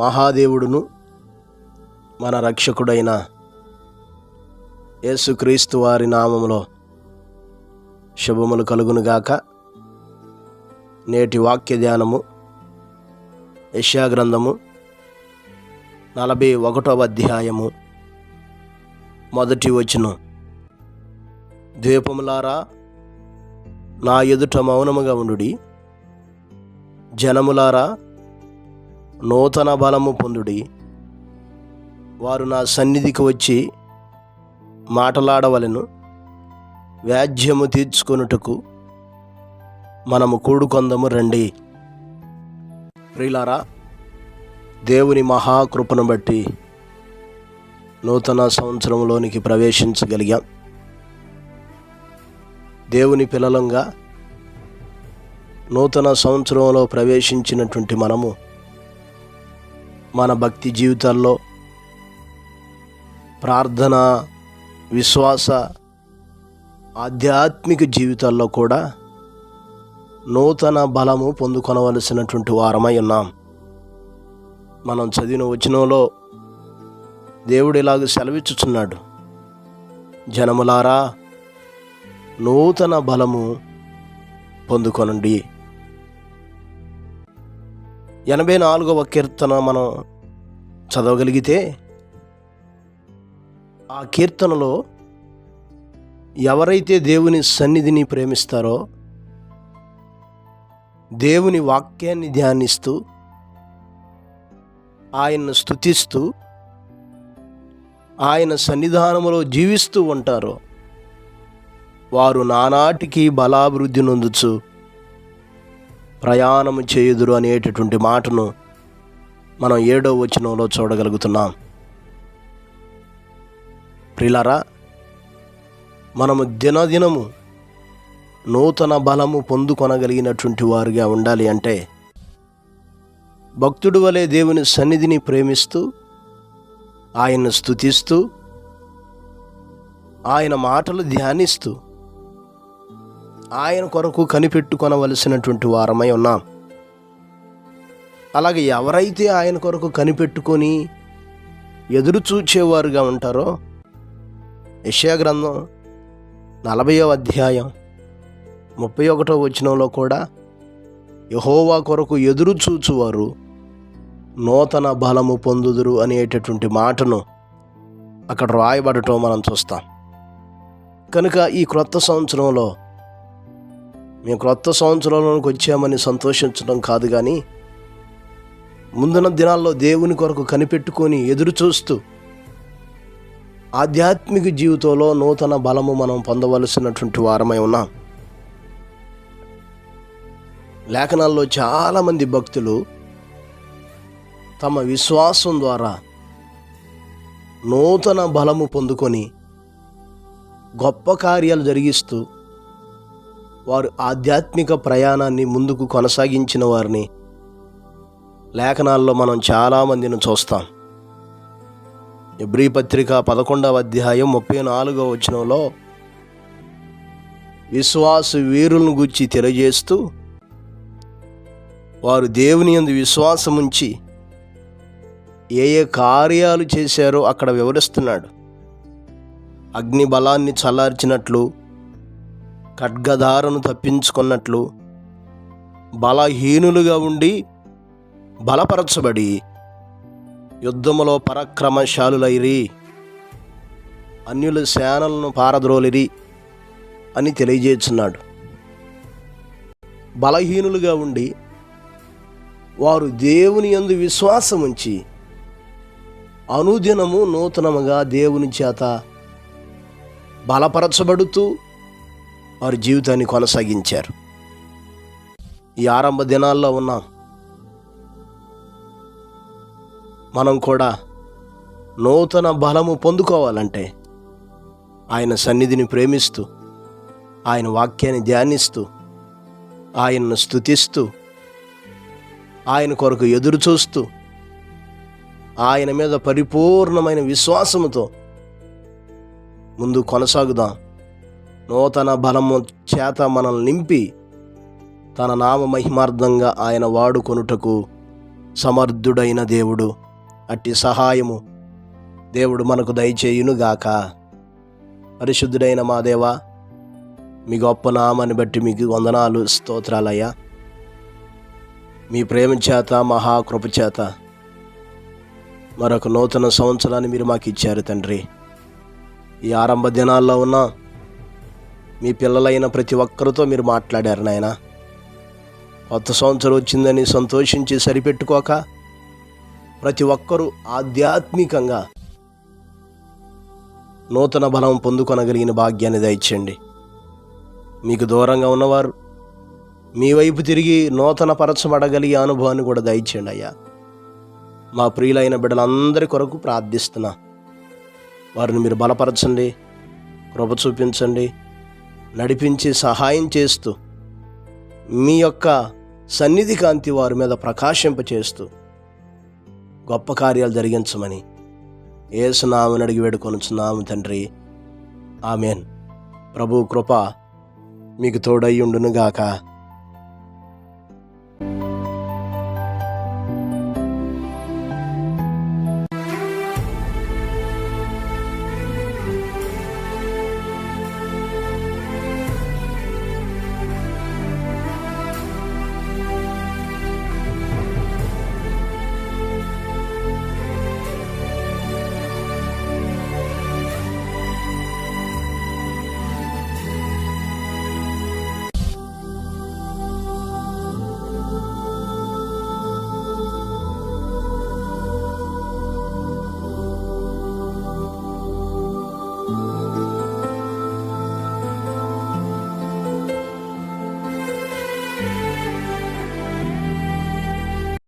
మహాదేవుడును మన రక్షకుడైన యేసుక్రీస్తు వారి నామములో శుభములు కలుగునుగాక. నేటి వాక్య ధ్యానము యెషయా గ్రంథము 41వ అధ్యాయము 1వ వచనం. ద్వీపములారా, నా ఎదుట మౌనముగా ఉండుడి, జనములారా నూతన బలము పొందుడి. వారు నా సన్నిధికి వచ్చి మాటలాడవలెను, వ్యాజ్యము తీర్చుకొనుటకు మనము కూడుకొందము రండి. ప్రియులారా, దేవుని మహాకృపను బట్టి నూతన సంవత్సరంలోనికి ప్రవేశించగలిగాం. దేవుని పిల్లలంగా నూతన సంవత్సరంలో ప్రవేశించినటువంటి మనము మన భక్తి జీవితాల్లో, ప్రార్థన, విశ్వాస, ఆధ్యాత్మిక జీవితాల్లో కూడా నూతన బలము పొందుకొనవలసినటువంటి వారమై ఉన్నాం. మనం చదివిన వచనంలో దేవుడు ఇలాగ సెలవిచ్చుచున్నాడు, జనములారా నూతన బలము పొందుకొనండి. 84వ కీర్తన మనం చదవగలిగితే ఆ కీర్తనలో ఎవరైతే దేవుని సన్నిధిని ప్రేమిస్తారో, దేవుని వాక్యాన్ని ధ్యానిస్తూ ఆయన్ను స్తుతిస్తూ ఆయన సన్నిధానములో జీవిస్తూ ఉంటారో వారు నానాటికి బలాభివృద్ధి నొందుచు ప్రయాణము చేయుదురు అనేటటువంటి మాటను మనం 7వ వచనంలో చూడగలుగుతున్నాం. ప్రియులారా, మనము దినదినము నూతన బలము పొందుకొనగలిగినటువంటి వారుగా ఉండాలి అంటే, భక్తుడి వలె దేవుని సన్నిధిని ప్రేమిస్తూ ఆయన్ను స్తుతిస్తూ ఆయన మాటలు ధ్యానిస్తూ ఆయన కొరకు కనిపెట్టుకొనవలసినటువంటి వారమై ఉన్నాం. అలాగే ఎవరైతే ఆయన కొరకు కనిపెట్టుకొని ఎదురు చూచేవారుగా ఉంటారో, యెషయా గ్రంథం 40వ అధ్యాయం 31వ వచనంలో కూడా యెహోవా కొరకు ఎదురు చూచువారు నూతన బలము పొందుదురు అనేటటువంటి మాటను అక్కడ రాయబడటం మనం చూస్తాం. కనుక ఈ క్రొత్త సంవత్సరంలో మేము క్రొత్త సంవత్సరంలోకి వచ్చామని సంతోషించడం కాదు, కానీ ముందున్న దినాల్లో దేవుని కొరకు కనిపెట్టుకొని ఎదురు చూస్తూ ఆధ్యాత్మిక జీవితంలో నూతన బలము మనం పొందవలసినటువంటి వారమై ఉన్నాం. లేఖనాల్లో చాలామంది భక్తులు తమ విశ్వాసం ద్వారా నూతన బలము పొందుకొని గొప్ప కార్యాలు జరిగిస్తూ వారు ఆధ్యాత్మిక ప్రయాణాన్ని ముందుకు కొనసాగించిన వారిని లేఖనాల్లో మనం చాలామందిని చూస్తాం. ఎబ్రీ పత్రిక 11వ అధ్యాయం 34వ వచనంలో విశ్వాస వీరులను గూర్చి తెలియజేస్తూ వారు దేవుని యందు విశ్వాసముంచి ఏ ఏ కార్యాలు చేశారో అక్కడ వివరిస్తున్నాడు. అగ్ని బలాన్ని చల్లార్చినట్లు, ఖడ్గధారను తప్పించుకున్నట్లు, బలహీనులుగా ఉండి బలపరచబడి యుద్ధములో పరాక్రమశాలులైరి, అన్యుల సేనలను పారద్రోలిరి అని తెలియజేస్తున్నాడు. బలహీనులుగా ఉండి వారు దేవుని యందు విశ్వాసముంచి అనుదినము నూతనముగా దేవుని చేత బలపరచబడుతూ వారి జీవితాన్ని కొనసాగించారు. ఈ ఆరంభ దినాల్లో ఉన్నాం. మనం కూడా నూతన బలము పొందుకోవాలంటే ఆయన సన్నిధిని ప్రేమిస్తూ, ఆయన వాక్యాన్ని ధ్యానిస్తూ, ఆయన్ను స్తుతిస్తూ, ఆయన కొరకు ఎదురు చూస్తూ, ఆయన మీద పరిపూర్ణమైన విశ్వాసముతో ముందు కొనసాగుదాం. నూతన బలము చేత మనల్ని నింపి తన నామ మహిమార్థంగా ఆయన వాడుకొనుటకు సమర్థుడైన దేవుడు, అట్టి సహాయము దేవుడు మనకు దయచేయునుగాక. పరిశుద్ధుడైన మా దేవా, మీ గొప్ప నామాన్ని బట్టి మీకు వందనాలు, స్తోత్రాలయ్యా. మీ ప్రేమ చేత, మహాకృప చేత మరొక నూతన సంవత్సరాన్ని మీరు మాకు ఇచ్చారు తండ్రి. ఈ ఆరంభ దినాల్లో ఉన్న మీ పిల్లలైన ప్రతి ఒక్కరితో మీరు మాట్లాడారు నాయన. కొత్త సంవత్సరం వచ్చిందని సంతోషించి సరిపెట్టుకోక ప్రతి ఒక్కరూ ఆధ్యాత్మికంగా నూతన బలం పొందుకొనగలిగిన భాగ్యాన్ని దయచేయండి. మీకు దూరంగా ఉన్నవారు మీ వైపు తిరిగి నూతన పరచబడగలిగే అనుభవాన్ని కూడా దయచేయండి అయ్యా. మా ప్రియులైన బిడ్డలందరి కొరకు ప్రార్థిస్తున్నా. వారిని మీరు బలపరచండి, కృప చూపించండి, నడిపించి సహాయం చేస్తూ మీ యొక్క సన్నిధి కాంతి వారి మీద ప్రకాశింపచేస్తూ గొప్ప కార్యాలు జరిగించమని యేసు నామమున అడిగి వేడుకొనుచున్నాము తండ్రి. ఆమేన్. ప్రభు కృప మీకు తోడై ఉండునుగాక.